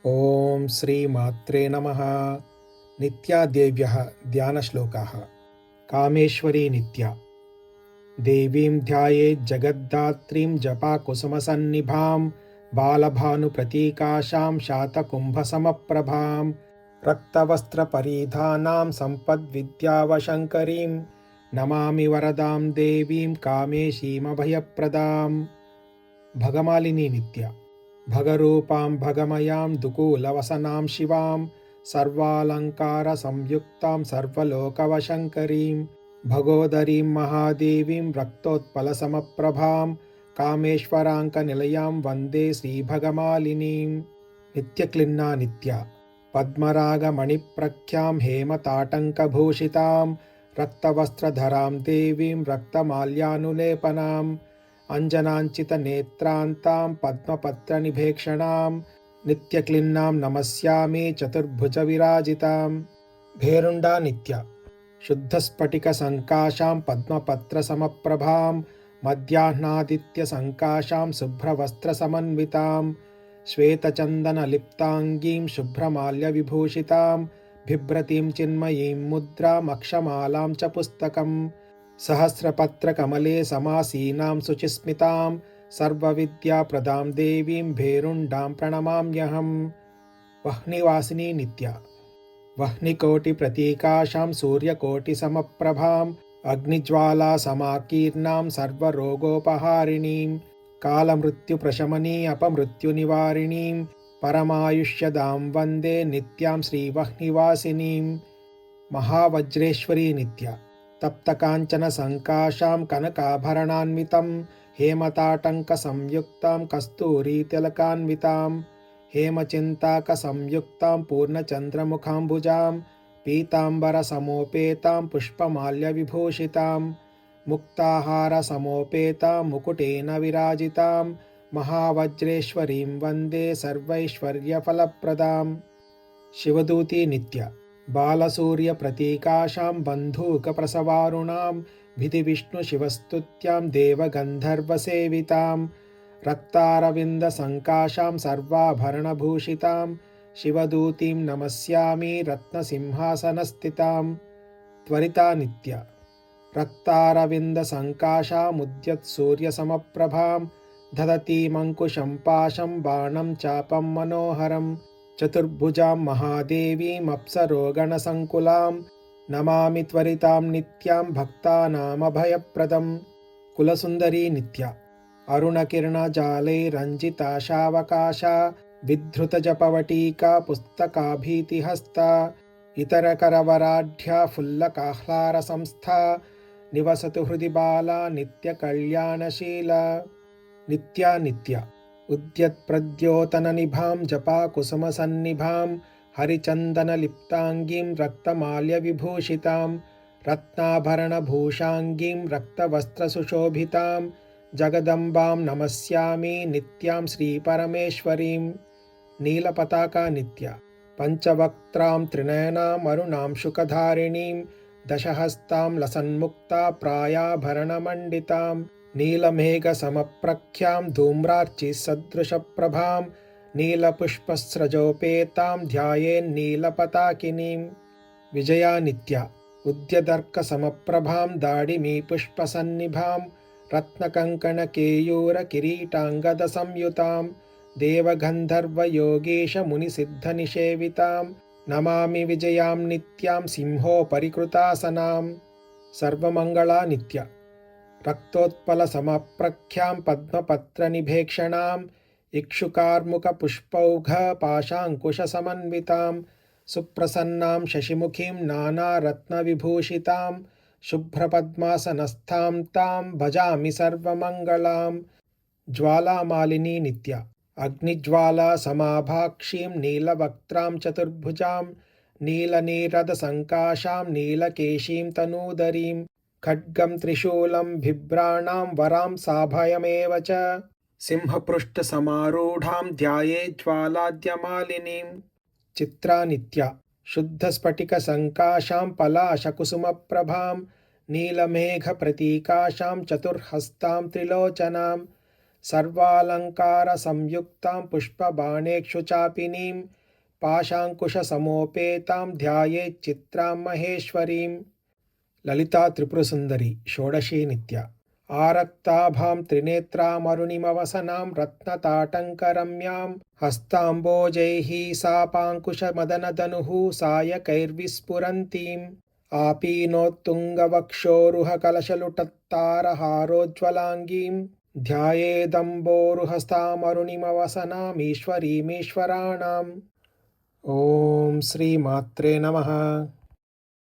ॐ श्रीमात्रे नमः। नित्यादेव्यः ध्यानश्लोकाः। कामेश्वरी नित्या देवीं ध्यायेत् जगद्धात्रीं जपाकुसुमसन्निभां बालभानुप्रतीकाशां शातकुम्भसमप्रभां रक्तवस्त्रपरिधानां सम्पद्विद्यावशङ्करीं नमामि वरदां देवीं कामेशीमभयप्रदां। भगमालिनी नित्या भगरूपां भगमयां दुकूलवसनां शिवां सर्वालङ्कारसंयुक्तां सर्वलोकवशङ्करीं भगोदरीं महादेवीं रक्तोत्पलसमप्रभां कामेश्वराङ्कनिलयां वन्दे श्रीभगमालिनीं। नित्यक्लिन्ना नित्या पद्मरागमणिप्रख्यां हेमताटङ्कभूषितां रक्तवस्त्रधरां देवीं रक्तमाल्यानुलेपनां अञ्जनाञ्चितनेत्रान्तां पद्मपत्रनिभेक्षणां नित्यक्लिन्नां नमस्यामि चतुर्भुजविराजितां। भेरुण्डा नित्या शुद्धस्फटिकसङ्काशां पद्मपत्रसमप्रभां मध्याह्नादित्यसङ्काशां शुभ्रवस्त्रसमन्वितां श्वेतचन्दनलिप्ताङ्गीं शुभ्रमाल्यविभूषितां बिभ्रतीं चिन्मयीं मुद्रामक्षमालां च पुस्तकम् सहस्रपत्रकमले समासीनां शुचिस्मितां सर्वविद्याप्रदां देवीं भेरुण्डां प्रणमाम्यहम्। वह्निवासिनी नित्या वह्निकोटिप्रतीकाशां सूर्यकोटिसमप्रभां अग्निज्वालासमाकीर्णां सर्वरोगोपहारिणीं कालमृत्युप्रशमनी अपमृत्युनिवारिणीं परमायुष्यदां वन्दे नित्यां श्रीवह्निवासिनीं। महावज्रेश्वरी नित्या तप्तकाञ्चनसङ्काशां कनकाभरणान्वितं हेमताटङ्कसंयुक्तां कस्तूरीतिलकान्वितां हेमचिन्ताकसंयुक्तां पूर्णचन्द्रमुखाम्बुजां पीताम्बरसमोपेतां पुष्पमाल्यविभूषितां मुक्ताहारसमोपेतां मुकुटेन विराजितां महावज्रेश्वरीं वन्दे सर्वैश्वर्यफलप्रदां। शिवदूती नित्या बालसूर्यप्रतीकाशां बन्धूकप्रसवारुणां विधिविष्णुशिवस्तुत्यां देवगन्धर्वसेवितां रक्तारविन्दसङ्काशां सर्वाभरणभूषितां शिवदूतीं नमस्यामि रत्नसिंहासनस्थितां। त्वरिता नित्या रक्तारविन्दसङ्काशामुद्यत्सूर्यसमप्रभां दधतीमङ्कुशं पाशं बाणं चापं मनोहरं चतुर्भुजां महादेवीमप्सरोगणसङ्कुलां नमामि त्वरितां नित्यां भक्तानामभयप्रदं। कुलसुन्दरी नित्या अरुणकिरणजालैरञ्जिताशावकाशा विधृतजपवटीका पुस्तकाभीतिहस्ता इतरकरवराढ्या फुल्लकाह्लारसंस्था निवसतु हृदि बाला नित्यकल्याणशीला। नित्या नित्या उद्यत्प्रद्योतननिभां जपाकुसुमसन्निभां हरिचन्दनलिप्ताङ्गीं रक्तमाल्यविभूषितां रत्नाभरणभूषाङ्गीं रक्तवस्त्रसुशोभितां जगदम्बां नमस्यामि नित्यां श्रीपरमेश्वरीं। नीलपताका नित्या पञ्चवक्त्रां त्रिनयनाम् अरुणां शुकधारिणीं दशहस्तां लसन्मुक्ता प्रायाभरणमण्डितां नीलमेघसमप्रख्यां धूम्रार्चिसदृशप्रभां नीलपुष्पस्रजोपेतां ध्यायेन्नीलपताकिनीं। विजया नित्या उद्यदर्कसमप्रभां दाडिमीपुष्पसन्निभां रत्नकङ्कणकेयूरकिरीटाङ्गदसंयुतां देवगन्धर्वयोगीशमुनिसिद्धनिषेवितां नमामि विजयां नित्यां सिंहोपरिकृतासनां। सर्वमङ्गला नित्या रक्तोत्पलसमप्रख्यां पद्मपत्रनिभेक्षणां इक्षुकार्मुकपुष्पौघपाशाङ्कुशसमन्वितां सुप्रसन्नां शशिमुखीं नानारत्नविभूषितां शुभ्रपद्मासनस्थां तां भजामि सर्वमङ्गलां। ज्वालामालिनी नित्या अग्निज्वालासमाभाक्षीं नीलवक्त्रां चतुर्भुजां नीलनीरदसङ्काशां नीलकेशीं तनूदरीं खड्गं त्रिशूलं बिभ्राणां वरां साभयमेव च सिंहपृष्ठसमारूढां ध्यायेज्ज्वालाद्यमालिनीं। चित्रा नित्या शुद्धस्फटिकसङ्काशां पलाशकुसुमप्रभां नीलमेघप्रतीकाशां चतुर्हस्तां त्रिलोचनां सर्वालङ्कारसंयुक्तां पुष्पबाणेक्षुचापिनीं पाशाङ्कुशसमोपेतां ध्यायेच्चित्रां महेश्वरीं ललिता त्रिपुरसुन्दरी षोडशी नित्या आरक्ताभां त्रिनेत्रामरुणिमवसनां रत्नताटङ्करम्यां हस्ताम्बोजैः सापाङ्कुशमदनदनुः सायकैर्विस्फुरन्तीम् आपीनोत्तुङ्गवक्षोरुहकलशलुटत्तारहारोज्ज्वलाङ्गीं ध्यायेदम्बोरुहस्तामरुणिमवसनामीश्वरीमीश्वराणाम् ॐ श्रीमात्रे नमः।